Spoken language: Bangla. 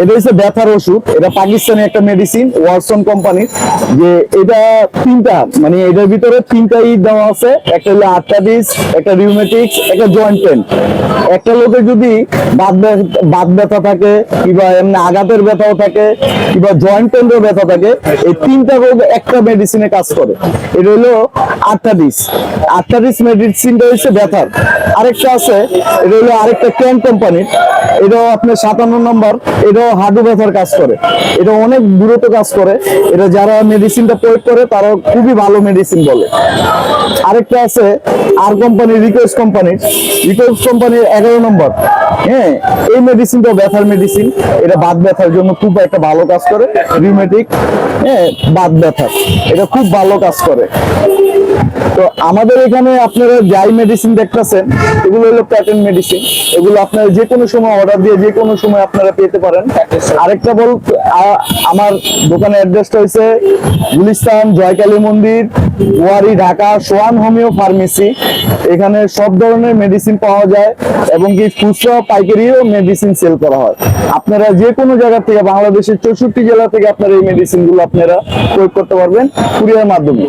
এটা হচ্ছে ব্যথার ওষুধ, এটা পাকিস্তানি একটা মেডিসিন ওয়াটসন কোম্পানির। যে এটা তিনটা, মানে এটার ভিতরে তিনটাই দেওয়া আছে, একটা হলো আর্থ্রাইটিস, একটা রিউমেটিক্স, একটা জয়েন্ট পেন। একটা লোকের যদি বাত ব্যথা থাকে, কিংবা এমনি আঘাতের ব্যথাও থাকে, কিংবা জয়েন্ট পেনের ব্যথা থাকে, এই তিনটা রোগ একটা মেডিসিনে কাজ করে। এটা হলো আর্থ্রাইটিস। আর্থ্রাইটিস মেডিসিনটা হচ্ছে ব্যথার। আরেকটা আছে, এটা হলো আরেকটা ক্যান কোম্পানির, এটাও আপনার 57 নম্বর, এটাও হাঁটু ব্যথার কাজ করে। এটা অনেক দ্রুত কাজ করে। এটা যারা মেডিসিনটা প্রয়োগ করে তারা খুবই ভালো মেডিসিন বলে। আরেকটা আছে আর কোম্পানির, রিকোয়েস্ট কোম্পানির 11 নম্বর। হ্যাঁ, এই মেডিসিনটা ব্যথার মেডিসিন, এটা বাত ব্যথার জন্য খুব একটা ভালো কাজ করে। রিউমেটিক, হ্যাঁ, বাত ব্যথার এটা খুব ভালো কাজ করে। তো আমাদের এখানে আপনারা যাই মেডিসিন দেখতেছেন, এগুলো হলো প্যাটার্ন মেডিসিন। এগুলো আপনারা যে কোনো সময় অর্ডার দিয়ে যে কোনো সময় আপনারা পেতে পারেন। আরেকটা আমার দোকানের অ্যাড্রেসটা হচ্ছে গুলিস্তান জয়কালী মন্দির, ওয়ারি, ঢাকা, সোয়ান হোমিও ফার্মেসি। এখানে সব ধরনের মেডিসিন পাওয়া যায় এবং কি খুচরা পাইকারিও মেডিসিন সেল করা হয়। আপনারা যে কোনো জায়গা থেকে, বাংলাদেশের 64 জেলা থেকে আপনারা এই মেডিসিন গুলো আপনারা প্রয়োগ করতে পারবেন কুরিয়ার মাধ্যমে।